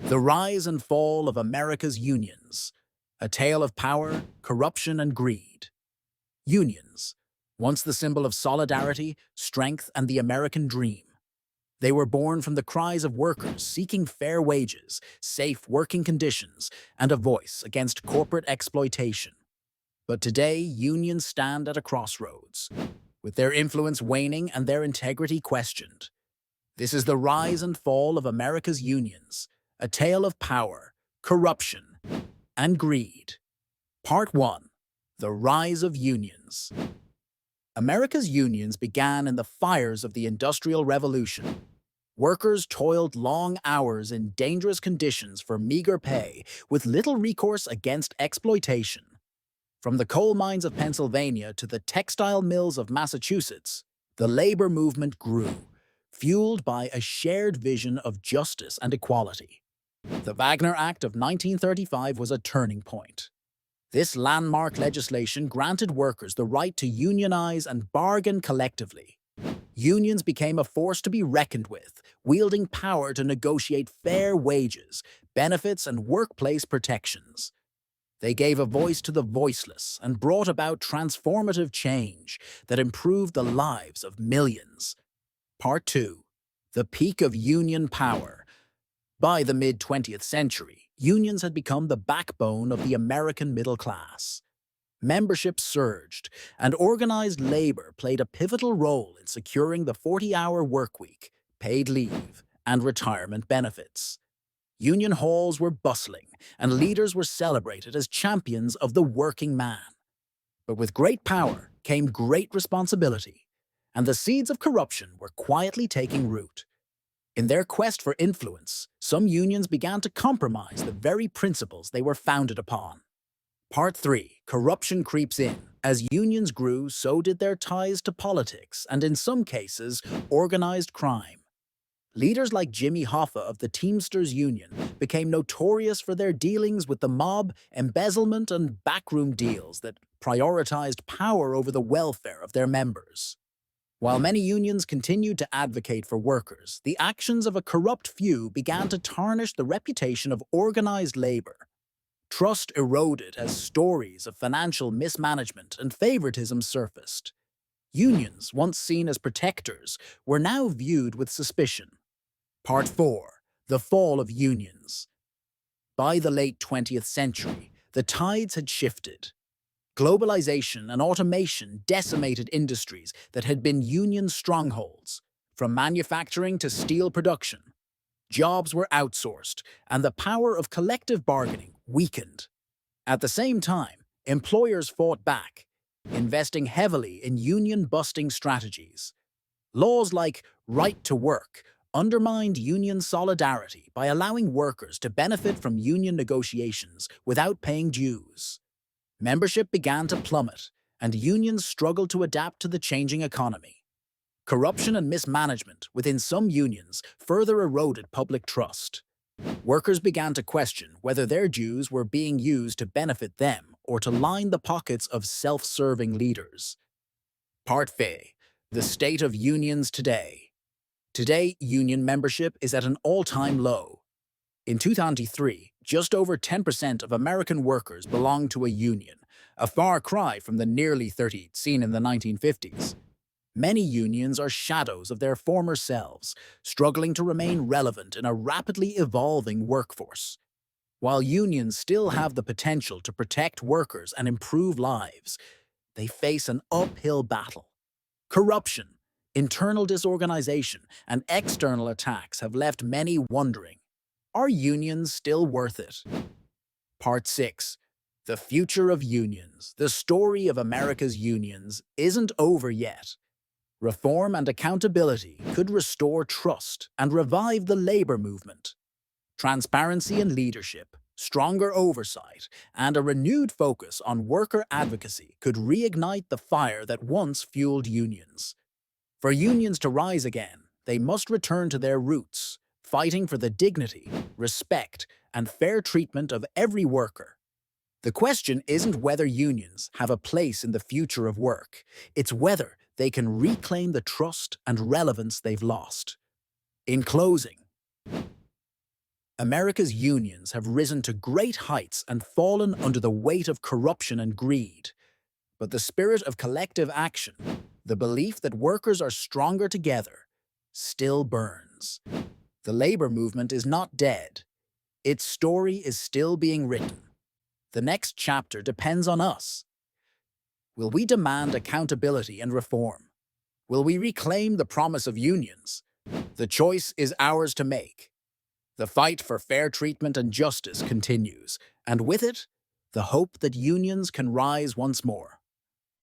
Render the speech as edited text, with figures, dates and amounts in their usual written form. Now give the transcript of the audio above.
The Rise and Fall of America's Unions, a tale of power, corruption, and greed. Unions, once the symbol of solidarity, strength, and the American dream. They were born from the cries of workers seeking fair wages, safe working conditions, and a voice against corporate exploitation. But today, unions stand at a crossroads, with their influence waning and their integrity questioned. This is the rise and fall of America's unions, a tale of power, corruption, and greed. Part 1. The Rise of Unions. America's unions began in the fires of the Industrial Revolution. Workers toiled long hours in dangerous conditions for meager pay, with little recourse against exploitation. From the coal mines of Pennsylvania to the textile mills of Massachusetts, the labor movement grew, fueled by a shared vision of justice and equality. The Wagner Act of 1935 was a turning point. This landmark legislation granted workers the right to unionize and bargain collectively. Unions became a force to be reckoned with, wielding power to negotiate fair wages, benefits, and workplace protections. They gave a voice to the voiceless and brought about transformative change that improved the lives of millions. Part 2. The Peak of Union Power. By the mid-20th century, unions had become the backbone of the American middle class. Membership surged, and organized labor played a pivotal role in securing the 40-hour workweek, paid leave, and retirement benefits. Union halls were bustling, and leaders were celebrated as champions of the working man. But with great power came great responsibility, and the seeds of corruption were quietly taking root. In their quest for influence, some unions began to compromise the very principles they were founded upon. Part 3. Corruption creeps in. As unions grew, so did their ties to politics, and in some cases, organized crime. Leaders like Jimmy Hoffa of the Teamsters Union became notorious for their dealings with the mob, embezzlement, and backroom deals that prioritized power over the welfare of their members. While many unions continued to advocate for workers, the actions of a corrupt few began to tarnish the reputation of organized labor. Trust eroded as stories of financial mismanagement and favoritism surfaced. Unions, once seen as protectors, were now viewed with suspicion. Part 4. The Fall of Unions. By the late 20th century, the tides had shifted. Globalization and automation decimated industries that had been union strongholds. From manufacturing to steel production, jobs were outsourced, and the power of collective bargaining weakened. At the same time, employers fought back, investing heavily in union-busting strategies. Laws like right to work undermined union solidarity by allowing workers to benefit from union negotiations without paying dues. Membership began to plummet, and unions struggled to adapt to the changing economy. Corruption and mismanagement within some unions further eroded public trust. Workers began to question whether their dues were being used to benefit them or to line the pockets of self-serving leaders. Part 5. The State of Unions Today. Today, union membership is at an all-time low. In 2003, just over 10% of American workers belonged to a union, a far cry from the nearly 30% seen in the 1950s. Many unions are shadows of their former selves, struggling to remain relevant in a rapidly evolving workforce. While unions still have the potential to protect workers and improve lives, they face an uphill battle. Corruption, internal disorganization, and external attacks have left many wondering, are unions still worth it? Part 6. The Future of Unions. The story of America's unions isn't over yet. Reform and accountability could restore trust and revive the labor movement. Transparency and leadership, stronger oversight, and a renewed focus on worker advocacy could reignite the fire that once fueled unions. For unions to rise again, they must return to their roots, fighting for the dignity, respect, and fair treatment of every worker. The question isn't whether unions have a place in the future of work, it's whether they can reclaim the trust and relevance they've lost. In closing, America's unions have risen to great heights and fallen under the weight of corruption and greed. But the spirit of collective action, the belief that workers are stronger together, still burns. The labor movement is not dead. Its story is still being written. The next chapter depends on us. Will we demand accountability and reform? Will we reclaim the promise of unions? The choice is ours to make. The fight for fair treatment and justice continues, and with it, the hope that unions can rise once more.